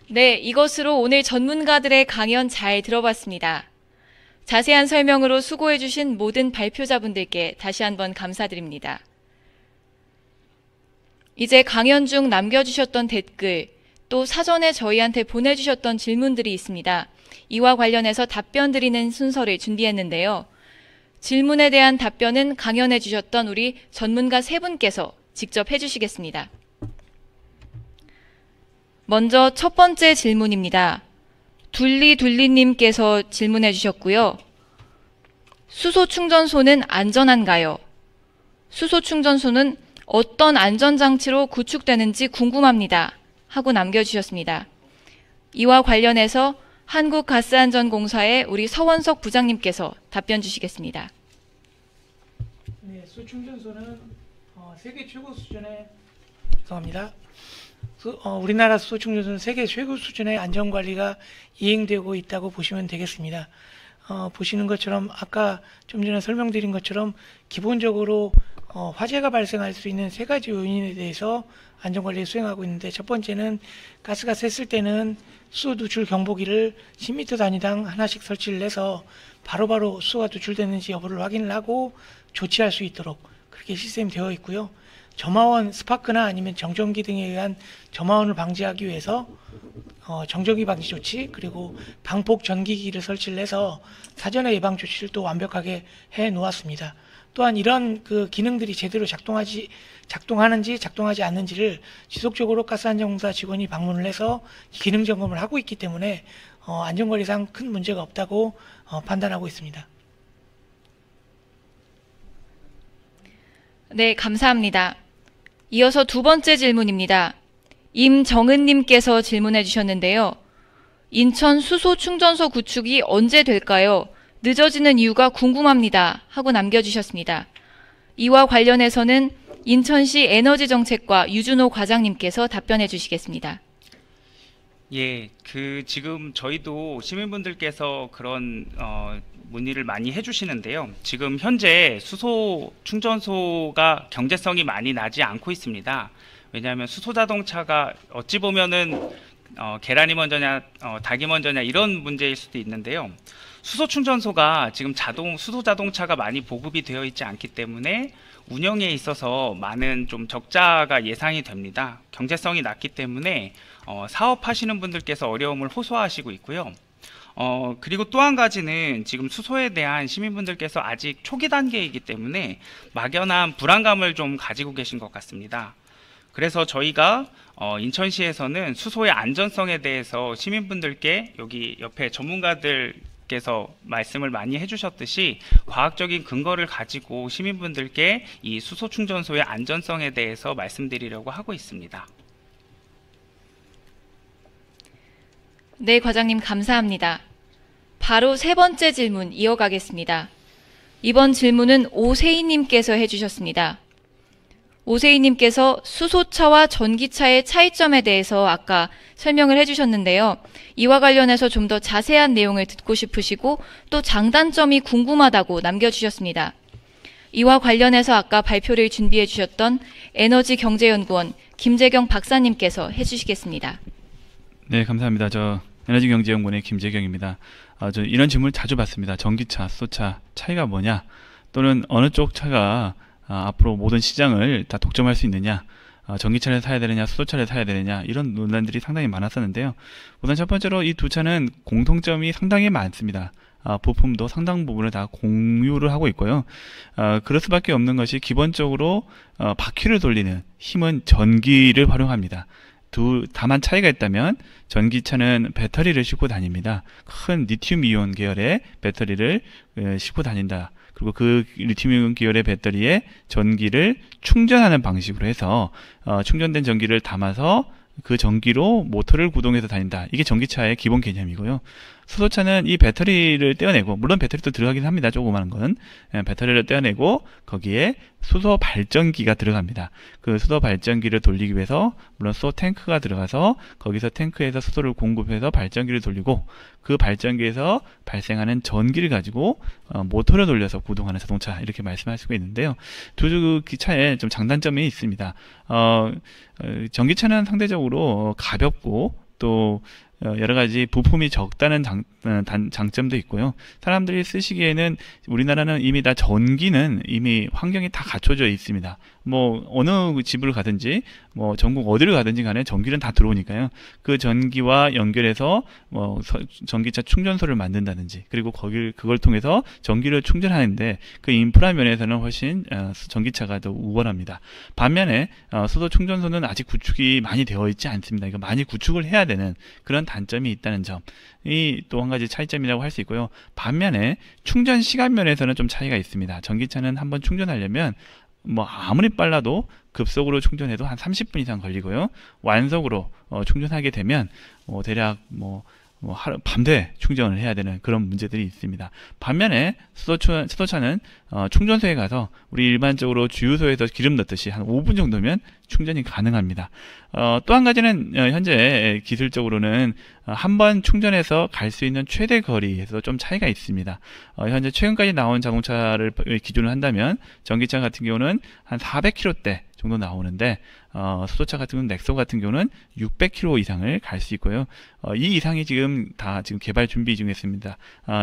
네, 이것으로 오늘 전문가들의 강연 잘 들어봤습니다. 자세한 설명으로 수고해주신 모든 발표자분들께 다시 한번 감사드립니다. 이제 강연 중 남겨주셨던 댓글, 또 사전에 저희한테 보내주셨던 질문들이 있습니다. 이와 관련해서 답변 드리는 순서를 준비했는데요. 질문에 대한 답변은 강연해 주셨던 우리 전문가 세 분께서 직접 해주시겠습니다. 먼저 첫 번째 질문입니다. 둘리둘리님께서 질문해 주셨고요. 수소 충전소는 안전한가요? 수소 충전소는 어떤 안전장치로 구축되는지 궁금합니다. 하고 남겨주셨습니다. 이와 관련해서 한국가스안전공사의 우리 서원석 부장님께서 답변 주시겠습니다. 네, 수소 충전소는 세계 최고 수준의 죄송합니다. 우리나라 수소 충전소는 세계 최고 수준의 안전관리가 이행되고 있다고 보시면 되겠습니다. 보시는 것처럼 아까 좀 전에 설명드린 것처럼 기본적으로 화재가 발생할 수 있는 세 가지 요인에 대해서 안전관리를 수행하고 있는데, 첫 번째는 가스가 샜을 때는 수소 누출 경보기를 10m 단위당 하나씩 설치를 해서 바로바로 수소가 누출되는지 여부를 확인을 하고 조치할 수 있도록 그렇게 시스템이 되어 있고요. 점화원, 스파크나 아니면 정전기 등에 의한 점화원을 방지하기 위해서 정전기 방지 조치, 그리고 방폭 전기기를 설치를 해서 사전에 예방 조치를 또 완벽하게 해 놓았습니다. 또한 이런 그 기능들이 제대로 작동하는지 작동하지 않는지를 지속적으로 가스안전공사 직원이 방문을 해서 기능 점검을 하고 있기 때문에 안전관리상 큰 문제가 없다고 판단하고 있습니다. 네, 감사합니다. 이어서 두 번째 질문입니다. 임정은님께서 질문해 주셨는데요. 인천 수소 충전소 구축이 언제 될까요? 늦어지는 이유가 궁금합니다. 하고 남겨주셨습니다. 이와 관련해서는 인천시 에너지정책과 유준호 과장님께서 답변해 주시겠습니다. 예, 지금 저희도 시민분들께서 그런 문의를 많이 해주시는데요. 지금 현재 수소 충전소가 경제성이 많이 나지 않고 있습니다. 왜냐하면 수소 자동차가 어찌 보면은 계란이 먼저냐 닭이 먼저냐 이런 문제일 수도 있는데요. 수소 충전소가 지금 수소 자동차가 많이 보급이 되어 있지 않기 때문에 운영에 있어서 많은 좀 적자가 예상이 됩니다. 경제성이 낮기 때문에 사업하시는 분들께서 어려움을 호소하시고 있고요. 그리고 또 한 가지는 지금 수소에 대한 시민분들께서 아직 초기 단계이기 때문에 막연한 불안감을 좀 가지고 계신 것 같습니다. 그래서 저희가 인천시에서는 수소의 안전성에 대해서 시민분들께 여기 옆에 전문가들께서 말씀을 많이 해주셨듯이 과학적인 근거를 가지고 시민분들께 이 수소 충전소의 안전성에 대해서 말씀드리려고 하고 있습니다. 네, 과장님 감사합니다. 바로 세 번째 질문 이어가겠습니다. 이번 질문은 오세희님께서 해주셨습니다. 오세희님께서 수소차와 전기차의 차이점에 대해서 아까 설명을 해주셨는데요. 이와 관련해서 좀 더 자세한 내용을 듣고 싶으시고 또 장단점이 궁금하다고 남겨주셨습니다. 이와 관련해서 아까 발표를 준비해 주셨던 에너지경제연구원 김재경 박사님께서 해주시겠습니다. 네, 감사합니다. 저 에너지경제연구원의 김재경입니다. 저 이런 질문을 자주 받습니다. 전기차, 수소차 차이가 뭐냐? 또는 어느 쪽 차가 앞으로 모든 시장을 다 독점할 수 있느냐? 전기차를 사야 되느냐, 수소차를 사야 되느냐, 이런 논란들이 상당히 많았었는데요. 우선 첫 번째로 이 두 차는 공통점이 상당히 많습니다. 부품도 상당 부분을 다 공유를 하고 있고요. 그럴 수밖에 없는 것이 기본적으로 바퀴를 돌리는 힘은 전기를 활용합니다. 다만 차이가 있다면 전기차는 배터리를 싣고 다닙니다. 큰 리튬이온 계열의 배터리를 싣고 다닌다. 그리고 그 리튬이온 계열의 배터리에 전기를 충전하는 방식으로 해서 충전된 전기를 담아서 그 전기로 모터를 구동해서 다닌다. 이게 전기차의 기본 개념이고요. 수소차는 이 배터리를 떼어내고, 물론 배터리도 들어가긴 합니다. 조그마한 건. 배터리를 떼어내고 거기에 수소 발전기가 들어갑니다. 그 수소 발전기를 돌리기 위해서 물론 수소 탱크가 들어가서 거기서 탱크에서 수소를 공급해서 발전기를 돌리고, 그 발전기에서 발생하는 전기를 가지고 모터를 돌려서 구동하는 자동차, 이렇게 말씀할 수가 있는데요. 두 기차에 좀 장단점이 있습니다. 전기차는 상대적으로 가볍고 또 여러 가지 부품이 적다는 장점도 있고요. 사람들이 쓰시기에는 우리나라는 이미 다 전기는 이미 환경이 다 갖춰져 있습니다. 뭐 어느 집을 가든지 뭐 전국 어디를 가든지 간에 전기는 다 들어오니까요. 그 전기와 연결해서 뭐 전기차 충전소를 만든다든지 그리고 그걸 통해서 전기를 충전하는데 그 인프라 면에서는 훨씬 전기차가 더 우월합니다. 반면에 수소 충전소는 아직 구축이 많이 되어 있지 않습니다. 이거 많이 구축을 해야 되는 그런 단점이 있다는 점이 또 한 가지 차이점이라고 할 수 있고요. 반면에 충전 시간 면에서는 좀 차이가 있습니다. 전기차는 한번 충전하려면 뭐 아무리 빨라도 급속으로 충전해도 한 30분 이상 걸리고요. 완속으로 충전하게 되면 대략 하루 밤새 충전을 해야 되는 그런 문제들이 있습니다. 반면에 수소차는 충전소에 가서 우리 일반적으로 주유소에서 기름 넣듯이 한 5분 정도면 충전이 가능합니다. 또 한 가지는 현재 기술적으로는 한 번 충전해서 갈 수 있는 최대 거리에서 좀 차이가 있습니다. 현재 최근까지 나온 자동차를 기준으로 한다면 전기차 같은 경우는 한 400km대 정도 나오는데 수소차 같은 경우는 넥소 같은 경우는 600km 이상을 갈 수 있고요. 이 이상이 지금 개발 준비 중에 있습니다.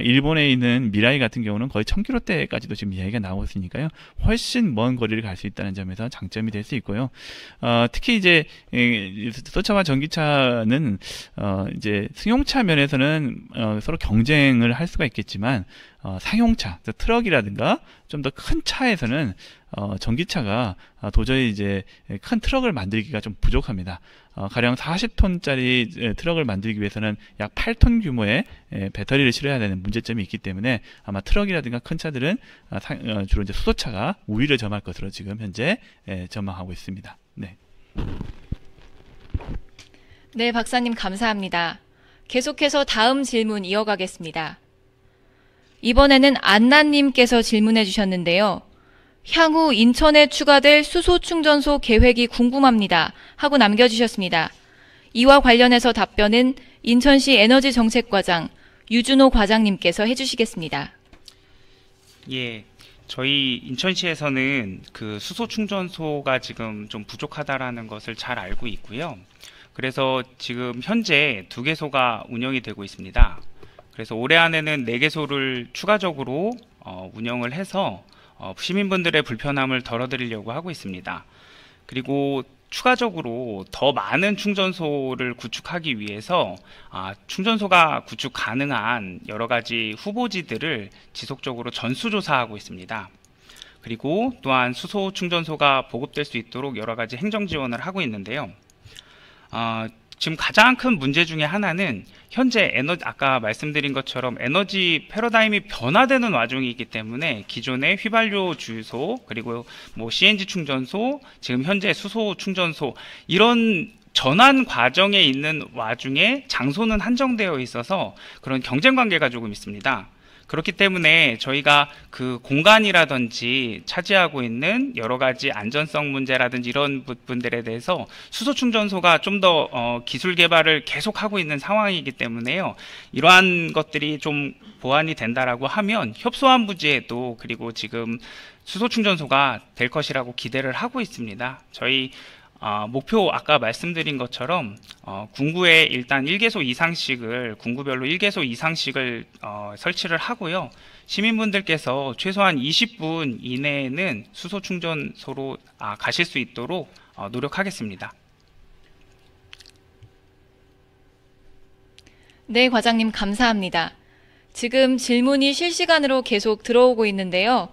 일본에 있는 미라이 같은 경우는 거의 1000km대까지도 지금 이야기가 나오고 있으니까요. 훨씬 먼 거리를 갈 수 있다는 점에서 장점이 될 수 있고요. 특히 이제 수소차와 전기차는 이제 승용차 면에서는 서로 경쟁을 할 수가 있겠지만 상용차, 트럭이라든가 좀 더 큰 차에서는 전기차가 도저히 이제 큰 트럭을 만들기가 좀 부족합니다. 가령 40톤짜리 트럭을 만들기 위해서는 약 8톤 규모의 배터리를 실어야 되는 문제점이 있기 때문에 아마 트럭이라든가 큰 차들은 주로 이제 수소차가 우위를 점할 것으로 지금 현재 전망하고 있습니다. 네. 네, 박사님 감사합니다. 계속해서 다음 질문 이어가겠습니다. 이번에는 안나님께서 질문해 주셨는데요. 향후 인천에 추가될 수소 충전소 계획이 궁금합니다. 하고 남겨주셨습니다. 이와 관련해서 답변은 인천시 에너지정책과장 유준호 과장님께서 해주시겠습니다. 예, 저희 인천시에서는 그 수소 충전소가 지금 좀 부족하다라는 것을 잘 알고 있고요. 그래서 지금 현재 2개소가 운영이 되고 있습니다. 그래서 올해 안에는 4개소를 추가적으로 운영을 해서 시민분들의 불편함을 덜어드리려고 하고 있습니다. 그리고 추가적으로 더 많은 충전소를 구축하기 위해서 충전소가 구축 가능한 여러 가지 후보지들을 지속적으로 전수조사하고 있습니다. 그리고 또한 수소 충전소가 보급될 수 있도록 여러 가지 행정 지원을 하고 있는데요. 지금 가장 큰 문제 중에 하나는 현재 아까 말씀드린 것처럼 에너지 패러다임이 변화되는 와중이기 때문에 기존의 휘발유 주유소 그리고 뭐 CNG 충전소, 지금 현재 수소 충전소 이런 전환 과정에 있는 와중에 장소는 한정되어 있어서 그런 경쟁 관계가 조금 있습니다. 그렇기 때문에 저희가 그 공간이라든지 차지하고 있는 여러 가지 안전성 문제라든지 이런 부분들에 대해서 수소 충전소가 좀 더 기술 개발을 계속하고 있는 상황이기 때문에요. 이러한 것들이 좀 보완이 된다라고 하면 협소한 부지에도 그리고 지금 수소 충전소가 될 것이라고 기대를 하고 있습니다. 저희 목표 아까 말씀드린 것처럼 군구에 일단 1개소 이상씩을 군구별로 1개소 이상씩을 설치를 하고요. 시민분들께서 최소한 20분 이내에는 수소 충전소로 가실 수 있도록 노력하겠습니다. 네, 과장님 감사합니다. 지금 질문이 실시간으로 계속 들어오고 있는데요.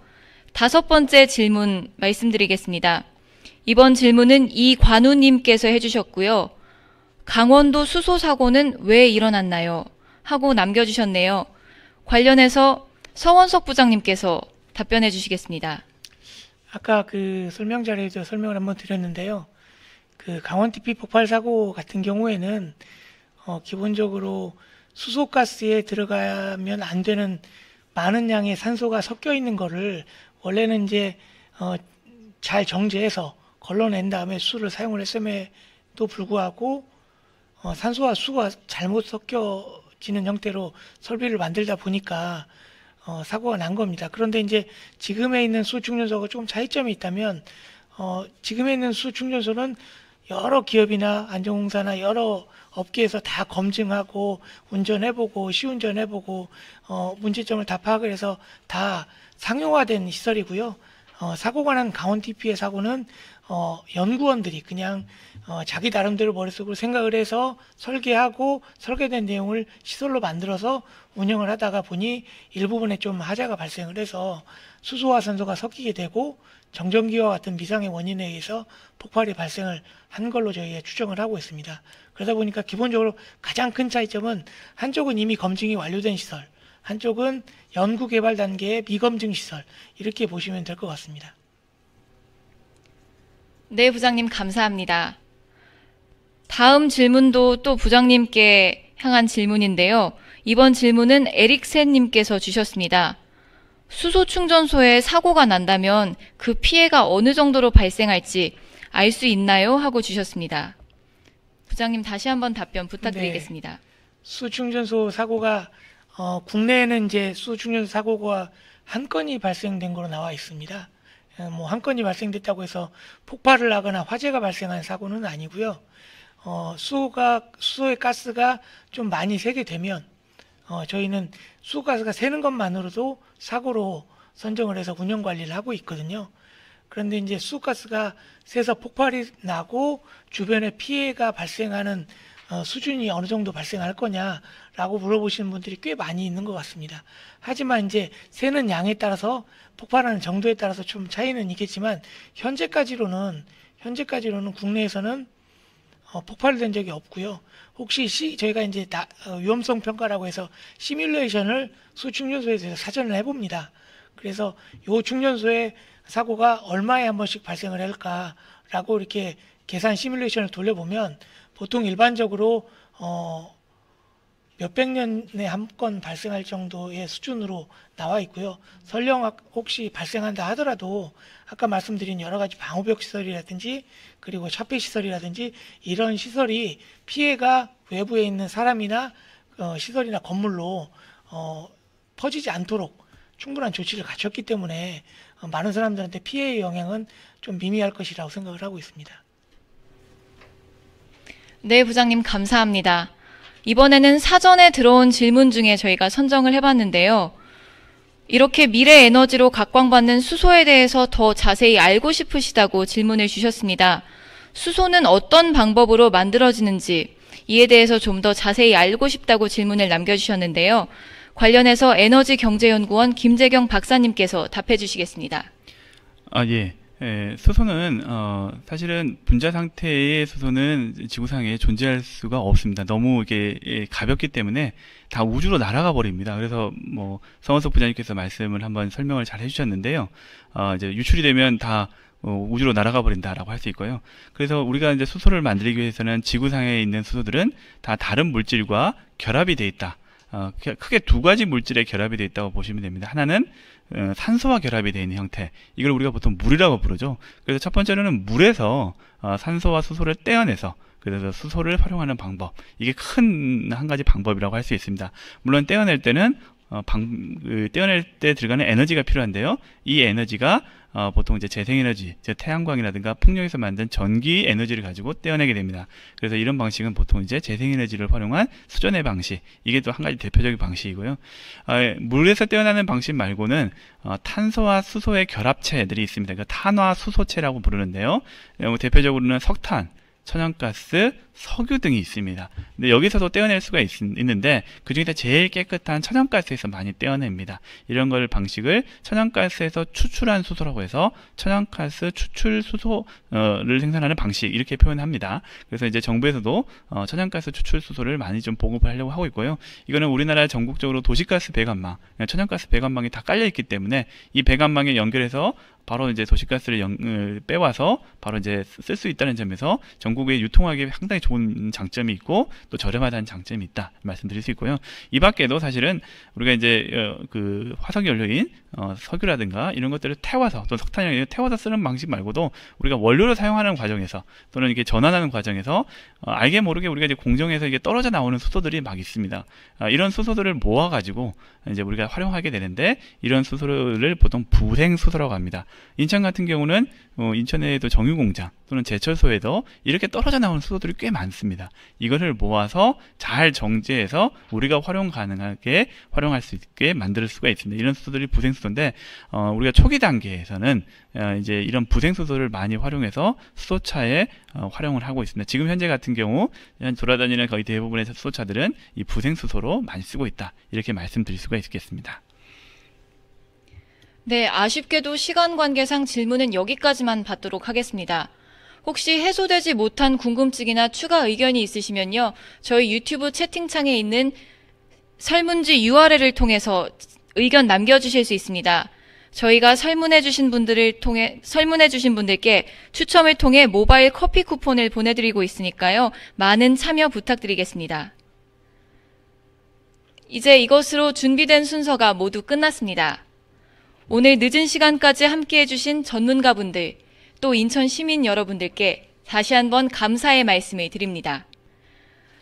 5번째 질문 말씀드리겠습니다. 이번 질문은 이관우님께서 해주셨고요. 강원도 수소 사고는 왜 일어났나요? 하고 남겨주셨네요. 관련해서 서원석 부장님께서 답변해 주시겠습니다. 아까 그 설명 자료에서 설명을 한번 드렸는데요. 그 강원 TP 폭발 사고 같은 경우에는 기본적으로 수소가스에 들어가면 안 되는 많은 양의 산소가 섞여 있는 거를 원래는 이제 잘 정제해서 걸러낸 다음에 수를 사용을 했음에도 불구하고 산소와 수가 잘못 섞여지는 형태로 설비를 만들다 보니까 사고가 난 겁니다. 그런데 이제 지금에 있는 수소 충전소가 조금 차이점이 있다면 지금에 있는 수소 충전소는 여러 기업이나 안전공사나 여러 업계에서 다 검증하고 운전해보고 시운전해보고 문제점을 다 파악을 해서 다 상용화된 시설이고요. 사고가 난 강원 TP의 사고는 연구원들이 그냥 자기 나름대로 머릿속으로 생각을 해서 설계하고 설계된 내용을 시설로 만들어서 운영을 하다가 보니 일부분에 좀 하자가 발생을 해서 수소와 산소가 섞이게 되고 정전기와 같은 미상의 원인에 의해서 폭발이 발생을 한 걸로 저희가 추정을 하고 있습니다. 그러다 보니까 기본적으로 가장 큰 차이점은 한쪽은 이미 검증이 완료된 시설, 한쪽은 연구 개발 단계의 미검증 시설, 이렇게 보시면 될 것 같습니다. 네, 부장님 감사합니다. 다음 질문도 또 부장님께 향한 질문인데요. 이번 질문은 에릭센님께서 주셨습니다. 수소 충전소에 사고가 난다면 그 피해가 어느 정도로 발생할지 알 수 있나요? 하고 주셨습니다. 부장님 다시 한번 답변 부탁드리겠습니다. 수충전소 사고가 국내에는 이제 수충전소 사고가 한 건이 발생된 걸로 나와 있습니다. 뭐 한 건이 발생됐다고 해서 폭발을 하거나 화재가 발생한 사고는 아니고요. 수소의 가스가 좀 많이 새게 되면 저희는 수소가스가 새는 것만으로도 사고로 선정을 해서 운영 관리를 하고 있거든요. 그런데 이제 수소가스가 새서 폭발이 나고 주변에 피해가 발생하는 수준이 어느 정도 발생할 거냐라고 물어보시는 분들이 꽤 많이 있는 것 같습니다. 하지만 이제 새는 양에 따라서 폭발하는 정도에 따라서 좀 차이는 있겠지만 현재까지로는 국내에서는 폭발된 적이 없고요. 혹시 저희가 이제 위험성 평가라고 해서 시뮬레이션을 수충전소에 대해서 사전을 해봅니다. 그래서 요 충전소의 사고가 얼마에 한 번씩 발생을 할까라고 이렇게 계산 시뮬레이션을 돌려보면 보통 일반적으로 몇백 년에 한 건 발생할 정도의 수준으로 나와 있고요. 설령 혹시 발생한다 하더라도 아까 말씀드린 여러 가지 방호벽 시설이라든지 그리고 차폐 시설이라든지 이런 시설이 피해가 외부에 있는 사람이나 시설이나 건물로 퍼지지 않도록 충분한 조치를 갖췄기 때문에 많은 사람들한테 피해의 영향은 좀 미미할 것이라고 생각을 하고 있습니다. 네, 부장님 감사합니다. 이번에는 사전에 들어온 질문 중에 저희가 선정을 해봤는데요. 이렇게 미래 에너지로 각광받는 수소에 대해서 더 자세히 알고 싶으시다고 질문을 주셨습니다. 수소는 어떤 방법으로 만들어지는지 이에 대해서 좀 더 자세히 알고 싶다고 질문을 남겨주셨는데요. 관련해서 에너지경제연구원 김재경 박사님께서 답해 주시겠습니다. 예. 수소는 사실은 분자 상태의 수소는 지구상에 존재할 수가 없습니다. 너무 이게 가볍기 때문에 다 우주로 날아가 버립니다. 그래서 뭐 성원석 부장님께서 말씀을 한번 설명을 잘 해주셨는데요. 이제 유출이 되면 다 우주로 날아가 버린다라고 할 수 있고요. 그래서 우리가 이제 수소를 만들기 위해서는 지구상에 있는 수소들은 다 다른 물질과 결합이 돼 있다. 크게 두 가지 물질의 결합이 되어 있다고 보시면 됩니다. 하나는 산소와 결합이 되어 있는 형태, 이걸 우리가 보통 물이라고 부르죠. 그래서 첫 번째로는 물에서 산소와 수소를 떼어내서 그래서 수소를 활용하는 방법, 이게 큰 한 가지 방법이라고 할 수 있습니다. 물론 떼어낼 때는 떼어낼 때 들어가는 에너지가 필요한데요. 이 에너지가 보통 이제 재생에너지, 태양광이라든가 풍력에서 만든 전기 에너지를 가지고 떼어내게 됩니다. 그래서 이런 방식은 보통 이제 재생에너지를 활용한 수전의 방식, 이게 또 한 가지 대표적인 방식이고요. 물에서 떼어내는 방식 말고는 탄소와 수소의 결합체들이 있습니다. 그러니까 탄화수소체라고 부르는데요. 대표적으로는 석탄, 천연가스, 석유 등이 있습니다. 근데 여기서도 떼어낼 수가 있는데 그 중에서 제일 깨끗한 천연가스에서 많이 떼어냅니다. 이런 걸 방식을 천연가스에서 추출한 수소라고 해서 천연가스 추출 수소를 생산하는 방식, 이렇게 표현합니다. 그래서 이제 정부에서도 천연가스 추출 수소를 많이 좀 보급을 하려고 하고 있고요. 이거는 우리나라 전국적으로 도시가스 배관망, 천연가스 배관망이 다 깔려 있기 때문에 이 배관망에 연결해서 바로 이제 도시가스를 빼와서 바로 이제 쓸 수 있다는 점에서 전국에 유통하기 상당히 좋은 장점이 있고 또 저렴하다는 장점이 있다 말씀드릴 수 있고요. 이 밖에도 사실은 우리가 이제 그 화석 연료인 석유라든가 이런 것들을 태워서 또 석탄을 태워서 쓰는 방식 말고도 우리가 원료로 사용하는 과정에서 또는 이렇게 전환하는 과정에서 알게 모르게 우리가 이제 공정에서 이게 떨어져 나오는 수소들이 막 있습니다. 이런 수소들을 모아 가지고 이제 우리가 활용하게 되는데 이런 수소를 보통 부생 수소라고 합니다. 인천 같은 경우는 인천에도 정유공장 또는 제철소에도 이렇게 떨어져 나오는 수소들이 꽤 많습니다. 이거를 모아서 잘 정제해서 우리가 활용 가능하게 활용할 수 있게 만들 수가 있습니다. 이런 수소들이 부생수소인데 우리가 초기 단계에서는 이제 이런 부생수소를 많이 활용해서 수소차에 활용을 하고 있습니다. 지금 현재 같은 경우 돌아다니는 거의 대부분의 수소차들은 이 부생수소로 많이 쓰고 있다. 이렇게 말씀드릴 수가 있겠습니다. 네, 아쉽게도 시간 관계상 질문은 여기까지만 받도록 하겠습니다. 혹시 해소되지 못한 궁금증이나 추가 의견이 있으시면요, 저희 유튜브 채팅창에 있는 설문지 URL을 통해서 의견 남겨주실 수 있습니다. 저희가 설문해주신 분들께 추첨을 통해 모바일 커피 쿠폰을 보내드리고 있으니까요, 많은 참여 부탁드리겠습니다. 이제 이것으로 준비된 순서가 모두 끝났습니다. 오늘 늦은 시간까지 함께해주신 전문가분들, 또 인천 시민 여러분들께 다시 한번 감사의 말씀을 드립니다.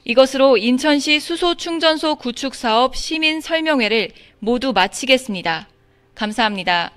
이것으로 인천시 수소충전소 구축사업 시민 설명회를 모두 마치겠습니다. 감사합니다.